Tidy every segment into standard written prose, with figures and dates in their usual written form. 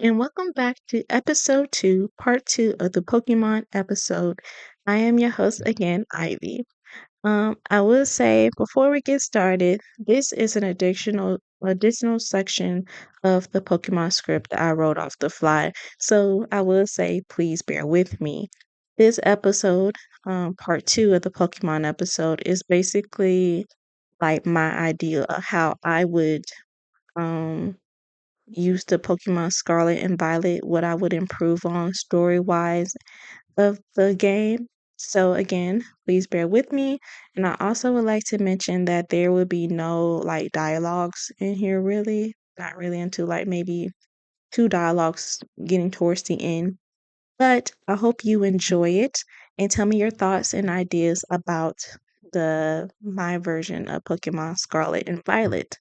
and welcome back to episode 2, part 2 of the Pokemon episode. I am your host again, Ivy. I will say before we get started, this is an additional section of the Pokemon script that I wrote off the fly. So I will say please bear with me. This episode, part 2 of the Pokemon episode, is basically like my idea of how I would um use the Pokemon Scarlet and Violet, what I would improve on story wise of the game. So again, please bear with me. And I also would like to mention that there will be no like dialogues in here really. Not really into like maybe two dialogues getting towards the end. But I hope you enjoy it and tell me your thoughts and ideas about the my version of Pokemon Scarlet and Violet.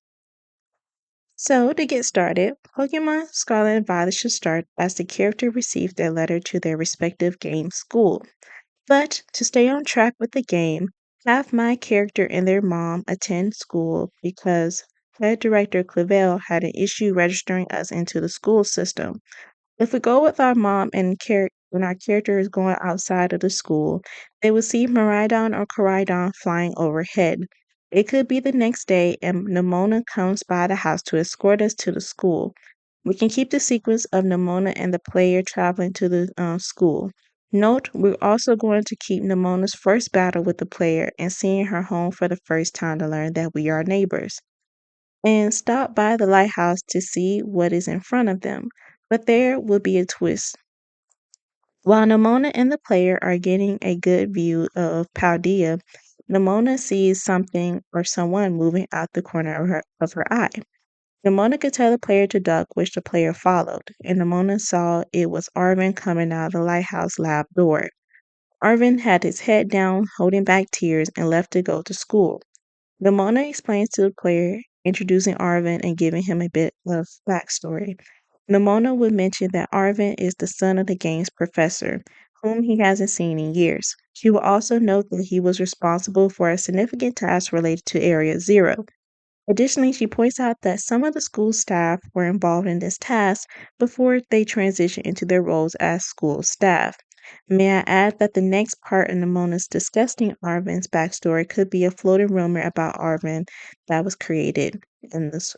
So, to get started, Pokemon Scarlet and Violet should start as the character receives their letter to their respective game school. But to stay on track with the game, have my character and their mom attend school because head director Clavel had an issue registering us into the school system. If we go with our mom and when our character is going outside of the school, they will see Miraidon or Koraidon flying overhead. It could be the next day and Nimona comes by the house to escort us to the school. We can keep the sequence of Nimona and the player traveling to the school. Note, we're also going to keep Nimona's first battle with the player and seeing her home for the first time to learn that we are neighbors and stop by the lighthouse to see what is in front of them. But there will be a twist. While Nimona and the player are getting a good view of Paldea, Nimona sees something or someone moving out the corner of her eye. Nimona could tell the player to duck, which the player followed, and Nimona saw it was Arvin coming out of the lighthouse lab door. Arvin had his head down, holding back tears, and left to go to school. Nimona explains to the player, introducing Arvin and giving him a bit of backstory. Nimona would mention that Arvin is the son of the game's professor, whom he hasn't seen in years. She will also note that he was responsible for a significant task related to Area Zero. Additionally, she points out that some of the school staff were involved in this task before they transitioned into their roles as school staff. May I add that the next part in Nimona's discussing Arvin's backstory could be a floating rumor about Arvin that was created in this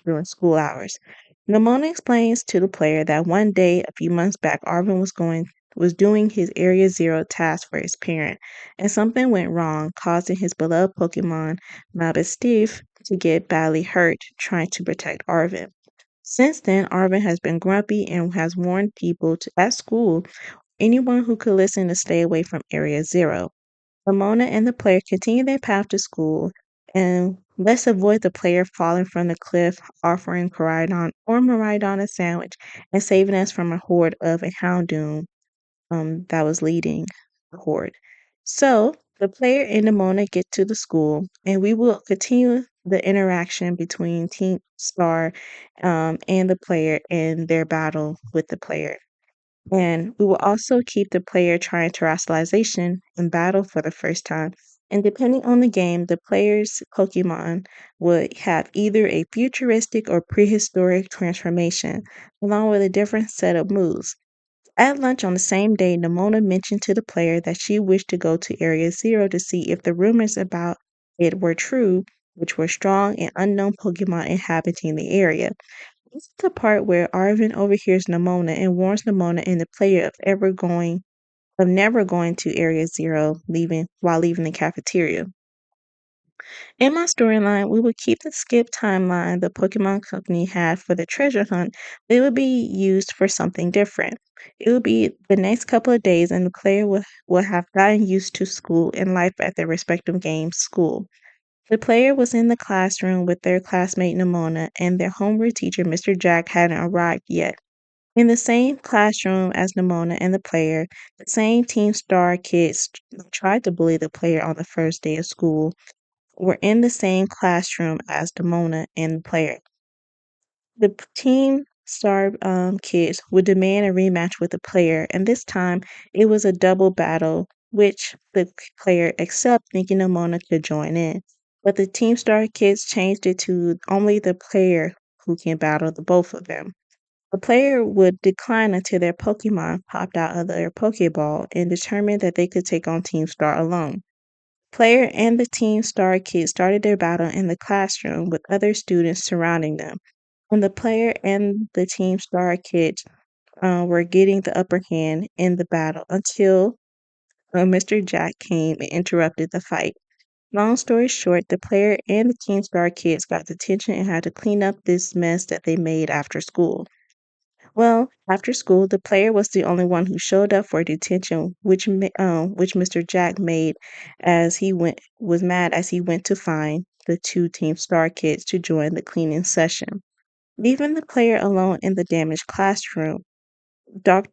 during school hours. Nimona explains to the player that one day a few months back Arvin was doing his Area Zero task for his parent, and something went wrong, causing his beloved Pokemon Mabestiff to get badly hurt trying to protect Arvin. Since then, Arvin has been grumpy and has warned people at school, anyone who could listen, to stay away from Area Zero. Ramona and the player continue their path to school, and let's avoid the player falling from the cliff, offering Coridon or Miraidon a sandwich, and saving us from a horde of a Houndoom that was leading the horde. So the player and Nimona get to the school, and we will continue the interaction between Team Star and the player in their battle with the player. And we will also keep the player trying terrestrialization in battle for the first time. And depending on the game, the player's Pokemon would have either a futuristic or prehistoric transformation, along with a different set of moves. At lunch on the same day, Nimona mentioned to the player that she wished to go to Area Zero to see if the rumors about it were true, which were strong and unknown Pokemon inhabiting the area. This is the part where Arvin overhears Nimona and warns Nimona and the player of never going to Area Zero while leaving the cafeteria. In my storyline, we would keep the skip timeline the Pokemon Company had for the treasure hunt, but it would be used for something different. It would be the next couple of days, and the player will have gotten used to school and life at their respective game's school. The player was in the classroom with their classmate Nimona, and their homebrew teacher, Mr. Jack, hadn't arrived yet. In the same classroom as Nimona and the player, the same Team Star kids tried to bully the player on the first day of school were in the same classroom as Nimona and the player. The Team Star kids would demand a rematch with the player, and this time it was a double battle, which the player accepted, thinking Nimona could join in. But the Team Star kids changed it to only the player who can battle the both of them. The player would decline until their Pokemon popped out of their Pokeball and determined that they could take on Team Star alone. Player and the Team Star kids started their battle in the classroom with other students surrounding them. And the player and the Team Star kids were getting the upper hand in the battle until Mr. Jack came and interrupted the fight. Long story short, the player and the Team Star kids got detention and had to clean up this mess that they made after school. Well, after school, the player was the only one who showed up for detention, which Mr. Jack made as he was mad as he went to find the two Team Star kids to join the cleaning session. Leaving the player alone in the damaged classroom, not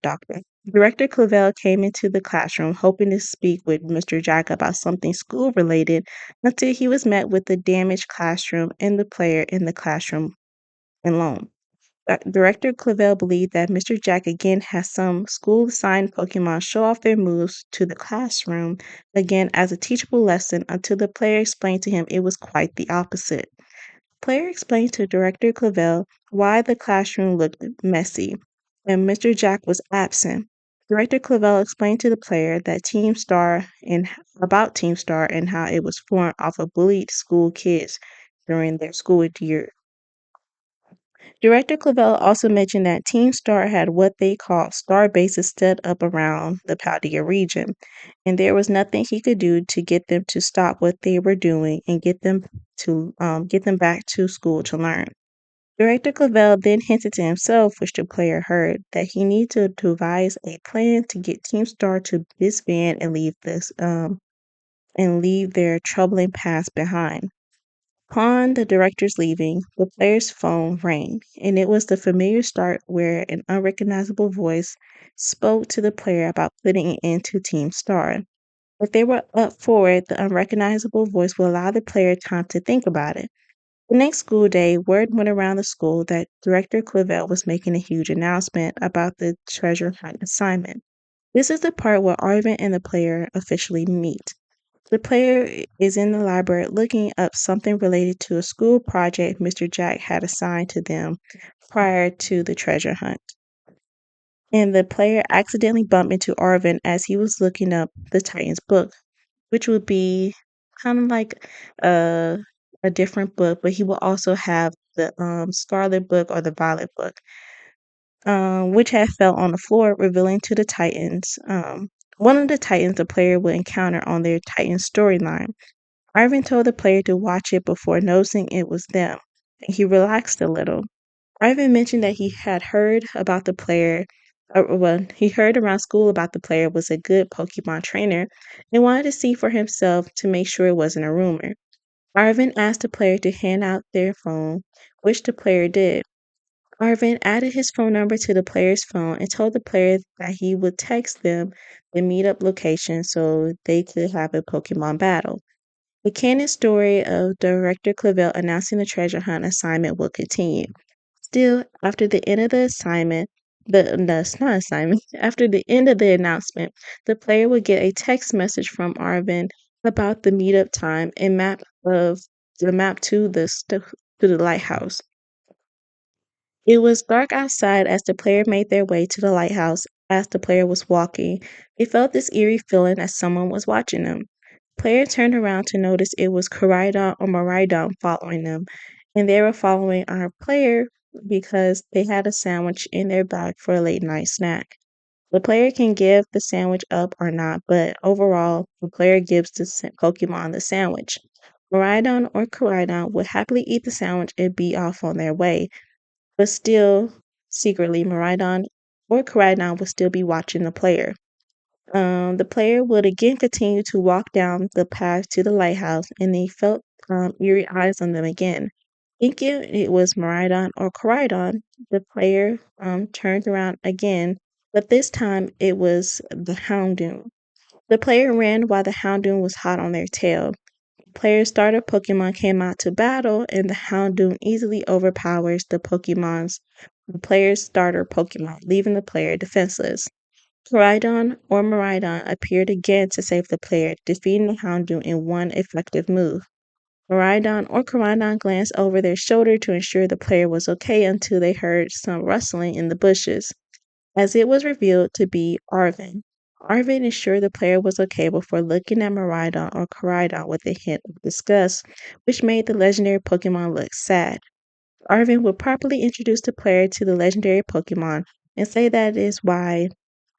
Doctor, Director Clavel came into the classroom hoping to speak with Mr. Jack about something school related until he was met with the damaged classroom and the player in the classroom alone. Director Clavel believed that Mr. Jack again has some school assigned Pokemon show off their moves to the classroom again as a teachable lesson until the player explained to him it was quite the opposite. Player explained to Director Clavel why the classroom looked messy and Mr. Jack was absent. Director Clavel explained to the player that Team Star and about Team Star and how it was formed off of bullied school kids during their school year. Director Clavel also mentioned that Team Star had what they called star bases set up around the Paldea region, and there was nothing he could do to get them to stop what they were doing and get them back to school to learn. Director Clavel then hinted to himself, which the player heard, that he needed to devise a plan to get Team Star to disband and leave their troubling past behind. Upon the director's leaving, the player's phone rang, and it was the familiar start where an unrecognizable voice spoke to the player about putting an end to Team Star. If they were up for it, the unrecognizable voice would allow the player time to think about it. The next school day, word went around the school that Director Clavel was making a huge announcement about the treasure hunt assignment. This is the part where Arvin and the player officially meet. The player is in the library looking up something related to a school project Mr. Jack had assigned to them prior to the treasure hunt. And the player accidentally bumped into Arvin as he was looking up the Titans book, which would be kind of like a different book, but he will also have the Scarlet book or the Violet book, which had fell on the floor, revealing to the Titans one of the Titans the player would encounter on their Titan storyline. Ivan told the player to watch it before noticing it was them, and he relaxed a little. Ivan mentioned that he had heard about the player, he heard around school about the player was a good Pokemon trainer and wanted to see for himself to make sure it wasn't a rumor. Arvin asked the player to hand out their phone, which the player did. Arvin added his phone number to the player's phone and told the player that he would text them the meetup location so they could have a Pokemon battle. The canon story of Director Clavel announcing the treasure hunt assignment will continue. Still, after the end of the assignment, it's not assignment, after the end of the announcement, the player would get a text message from Arvin about the meetup time and map to to the lighthouse. It was dark outside as the player made their way to the lighthouse. As the player was walking, they felt this eerie feeling that someone was watching them. The player turned around to notice it was Koraidon or Miraidon following them, and they were following our player because they had a sandwich in their bag for a late night snack. The player can give the sandwich up or not, but overall, the player gives the Pokemon the sandwich. Miraidon or Koraidon would happily eat the sandwich and be off on their way, but still, secretly, Miraidon or Koraidon would still be watching the player. The player would again continue to walk down the path to the lighthouse, and they felt eerie eyes on them again. Thinking it was Miraidon or Koraidon, the player turned around again, but this time it was the Houndoom. The player ran while the Houndoom was hot on their tail. Player's starter Pokemon came out to battle, and the Houndoom easily overpowers the player's starter Pokemon, leaving the player defenseless. Koraidon or Miraidon appeared again to save the player, defeating the Houndoom in one effective move. Maridon or Coridon glanced over their shoulder to ensure the player was okay until they heard some rustling in the bushes, as it was revealed to be Arvin. Arvin ensured the player was okay before looking at Maridon or Coridon with a hint of disgust, which made the legendary Pokemon look sad. Arvin would properly introduce the player to the legendary Pokemon and say that is why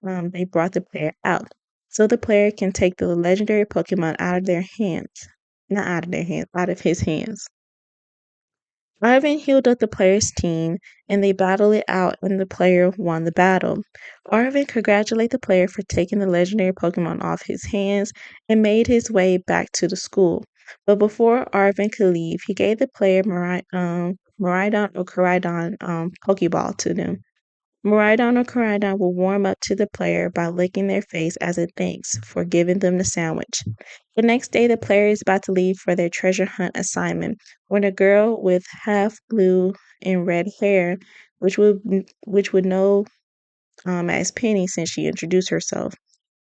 they brought the player out, so the player can take the legendary Pokemon out of their hands. Not out of their hands, out of his hands. Ivan healed up the player's team, and they battled it out, and the player won the battle. Arvin congratulated the player for taking the legendary Pokemon off his hands and made his way back to the school. But before Arvin could leave, he gave the player Maridon or Coridon Pokeball to them. Maridon or Coridon will warm up to the player by licking their face as a thanks for giving them the sandwich. The next day, the player is about to leave for their treasure hunt assignment when a girl with half blue and red hair, which would know as Penny since she introduced herself,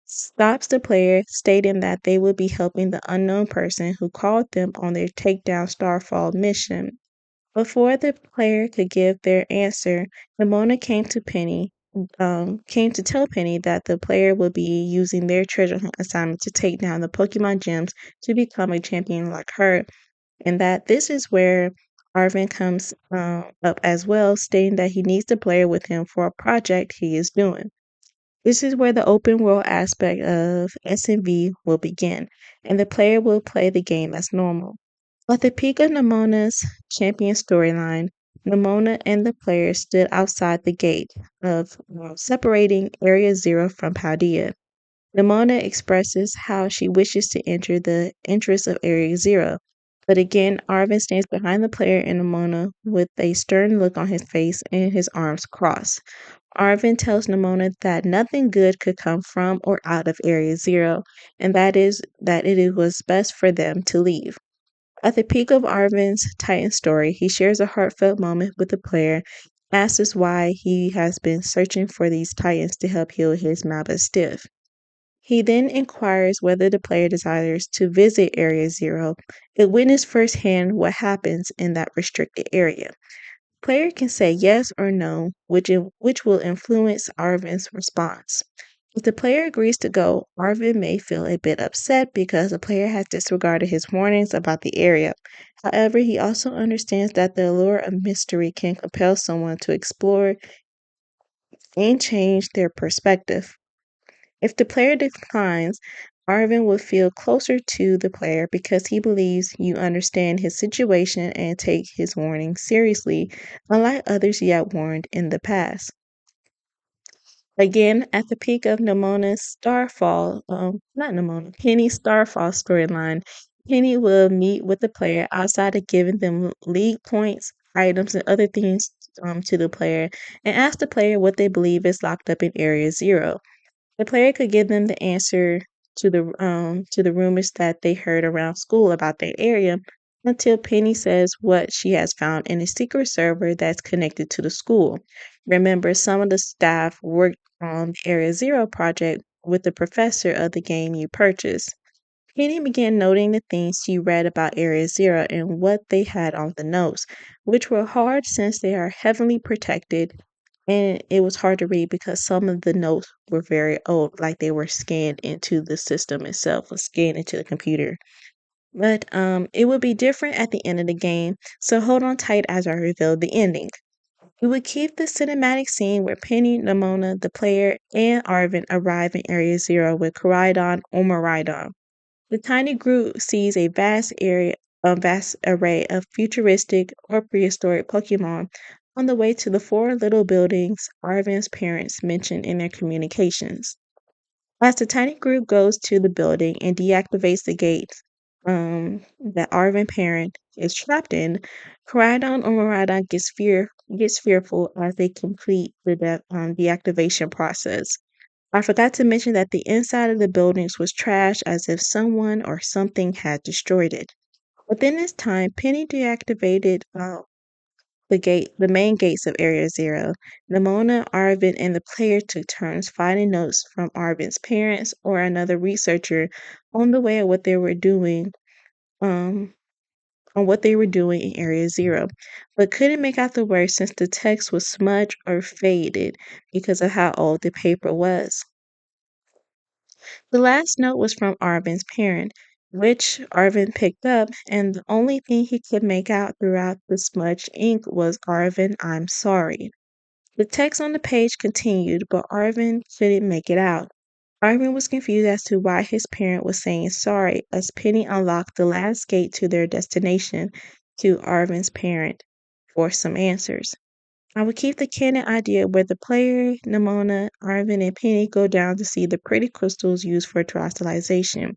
stops the player, stating that they will be helping the unknown person who called them on their takedown Starfall mission. Before the player could give their answer, Nimona came to tell Penny that the player would be using their treasure hunt assignment to take down the Pokemon gyms to become a champion like her, and that this is where Arvin comes up as well, stating that he needs the player with him for a project he is doing. This is where the open world aspect of SMV will begin, and the player will play the game as normal. At the peak of Nemona's champion storyline, Nemona and the player stood outside the gate of separating Area Zero from Paldea. Nemona expresses how she wishes to enter the entrance of Area Zero, but again, Arvin stands behind the player and Nemona with a stern look on his face and his arms crossed. Arvin tells Nemona that nothing good could come from or out of Area Zero, and that it was best for them to leave. At the peak of Arvin's Titan story, he shares a heartfelt moment with the player, asks why he has been searching for these Titans to help heal his Mastiff. He then inquires whether the player desires to visit Area Zero and witness firsthand what happens in that restricted area. Player can say yes or no, which will influence Arvin's response. If the player agrees to go, Arvin may feel a bit upset because the player has disregarded his warnings about the area. However, he also understands that the allure of mystery can compel someone to explore and change their perspective. If the player declines, Arvin will feel closer to the player because he believes you understand his situation and take his warning seriously, unlike others yet warned in the past. Again, at the peak of Nemona's Starfall, not Nemona, Penny's Starfall storyline, Penny will meet with the player outside of giving them league points, items, and other things to the player, and ask the player what they believe is locked up in Area Zero. The player could give them the answer to the rumors that they heard around school about their area until Penny says what she has found in a secret server that's connected to the school. Remember, some of the staff worked on the Area Zero project with the professor of the game you purchased. Penny began noting the things she read about Area Zero and what they had on the notes, which were hard since they are heavily protected, and it was hard to read because some of the notes were very old, like they were scanned into the system itself, or scanned into the computer. But it would be different at the end of the game, so hold on tight as I reveal the ending. We would keep the cinematic scene where Penny, Nemona, the player, and Arvin arrive in Area Zero with Coridon or Maridon. The tiny group sees a vast array of futuristic or prehistoric Pokemon on the way to the four little buildings Arvin's parents mentioned in their communications. As the tiny group goes to the building and deactivates the gates that Arvin parent is trapped in, Coridon or Maridon gets fearful as they complete the deactivation process. I forgot to mention that the inside of the buildings was trashed as if someone or something had destroyed it. Within this time, Penny deactivated the main gates of Area Zero. Nimona, Arvin, and the player took turns finding notes from Arvin's parents or another researcher on the way of what they were doing. Um, on what they were doing in Area Zero, but couldn't make out the words since the text was smudged or faded because of how old the paper was. The last note was from Arvin's parent, which Arvin picked up, and the only thing he could make out throughout the smudged ink was Arvin, I'm sorry. The text on the page continued, but Arvin couldn't make it out. Arvin was confused as to why his parent was saying sorry as Penny unlocked the last gate to their destination to Arvin's parent for some answers. I would keep the canon idea where the player, Nimona, Arvin, and Penny go down to see the pretty crystals used for terrestrialization.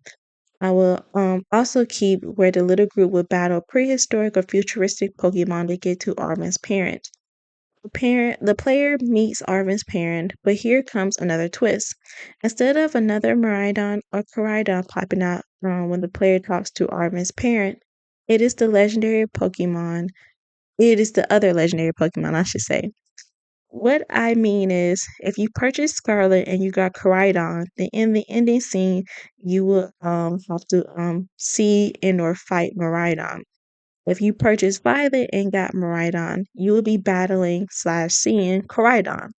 I will also keep where the little group would battle prehistoric or futuristic Pokemon to get to Arvin's parent. The player meets Arvin's parent, but here comes another twist. Instead of another Miraidon or Koraidon popping out when the player talks to Arvin's parent, it is the legendary Pokemon. It is the other legendary Pokemon, I should say. What I mean is, if you purchase Scarlet and you got Koraidon, then in the ending scene, you will have to see and or fight Miraidon. If you purchase Violet and got Miraidon, you will be battling / seeing Koraidon.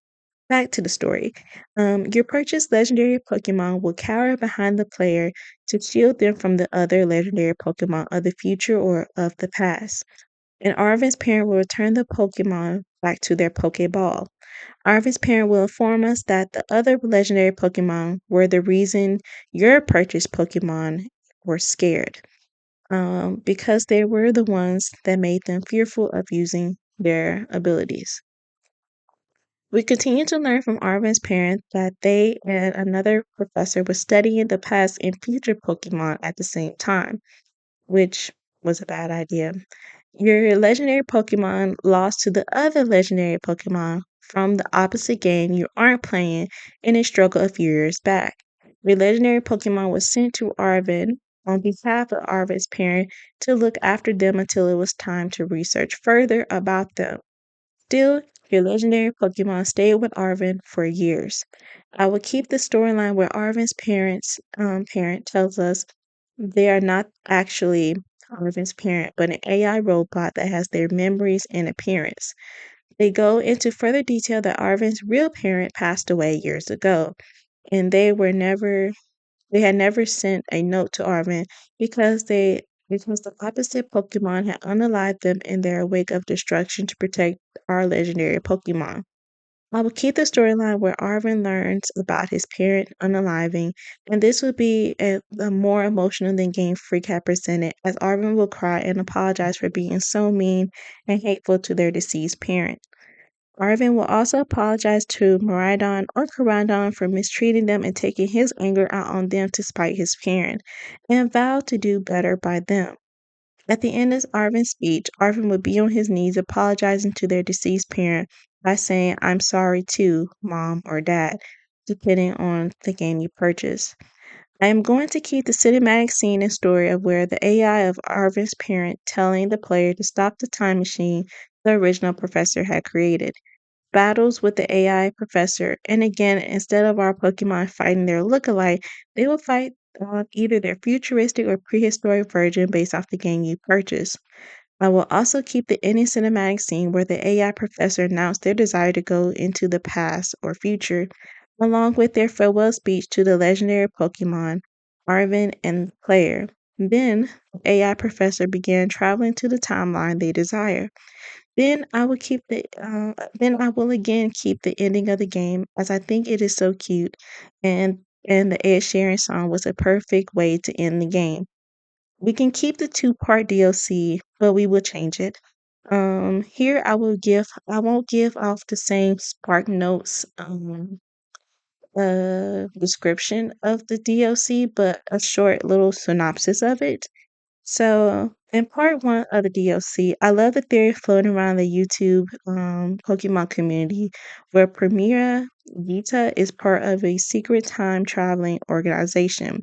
Back to the story. Your purchased legendary Pokemon will cower behind the player to shield them from the other legendary Pokemon of the future or of the past. And Arvin's parent will return the Pokemon back to their Pokeball. Arvin's parent will inform us that the other legendary Pokemon were the reason your purchased Pokemon were scared, because they were the ones that made them fearful of using their abilities. We continue to learn from Arvin's parents that they and another professor were studying the past and future Pokemon at the same time, which was a bad idea. Your legendary Pokemon lost to the other legendary Pokemon from the opposite game you aren't playing in a struggle a few years back. Your legendary Pokemon was sent to Arvin on behalf of Arvin's parent to look after them until it was time to research further about them. Still, your legendary Pokemon stayed with Arvin for years. I will keep the storyline where Arvin's parent tells us they are not actually Arvin's parent, but an AI robot that has their memories and appearance. They go into further detail that Arvin's real parent passed away years ago, and they had never sent a note to Arvin because the opposite Pokemon had unalived them in their wake of destruction to protect our legendary Pokemon. I will keep the storyline where Arvin learns about his parent unaliving, and this will be a more emotional than Game Freak had presented, as Arvin will cry and apologize for being so mean and hateful to their deceased parent. Arvin will also apologize to Miraidon or Koraidon for mistreating them and taking his anger out on them to spite his parent, and vow to do better by them. At the end of Arvin's speech, Arvin would be on his knees apologizing to their deceased parent by saying, I'm sorry too, mom or dad, depending on the game you purchase. I am going to keep the cinematic scene and story of where the AI of Arvin's parent telling the player to stop the time machine the original professor had created. Battles with the AI professor, and again, instead of our Pokemon fighting their look-alike, they will fight on either their futuristic or prehistoric version based off the game you purchase. I will also keep the ending cinematic scene where the AI professor announced their desire to go into the past or future, along with their farewell speech to the legendary Pokemon, Arvin and player. Then, the AI professor began traveling to the timeline they desire. Then I will again keep the ending of the game as I think it is so cute, and the Ed Sheeran song was a perfect way to end the game. We can keep the two-part DLC, but we will change it. Here I won't give off the same Spark Notes description of the DLC, but a short little synopsis of it. So, in part one of the DLC, I love the theory floating around the YouTube Pokemon community where Premier Vita is part of a secret time traveling organization.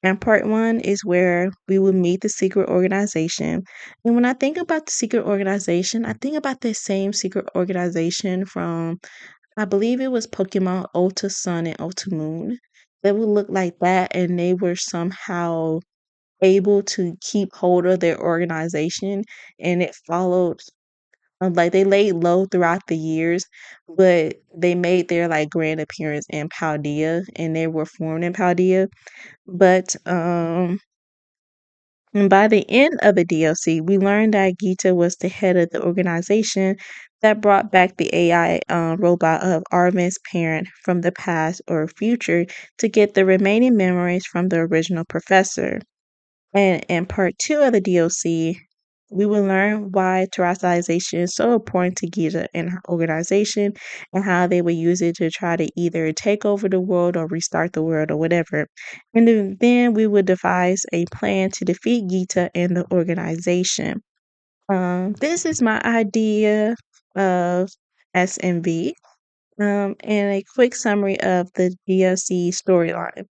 And part one is where we will meet the secret organization. And when I think about the secret organization, I think about the same secret organization from, I believe it was Pokemon Ultra Sun and Ultra Moon. They would look like that, and they were somehow able to keep hold of their organization, and it followed like they laid low throughout the years, but they made their like grand appearance in Paldea, and they were formed in Paldea. But and by the end of the DLC, we learned that Gita was the head of the organization that brought back the AI robot of Arvin's parent from the past or future to get the remaining memories from the original professor. And in part two of the DLC, we will learn why terrestrialization is so important to Giza and her organization and how they would use it to try to either take over the world or restart the world or whatever. And then we would devise a plan to defeat Gita and the organization. This is my idea of SMV and a quick summary of the DLC storyline.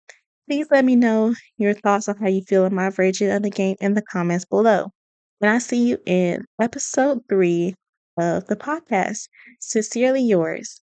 Please let me know your thoughts on how you feel in my version of the game in the comments below. And I see you in episode 3 of the podcast. Sincerely yours.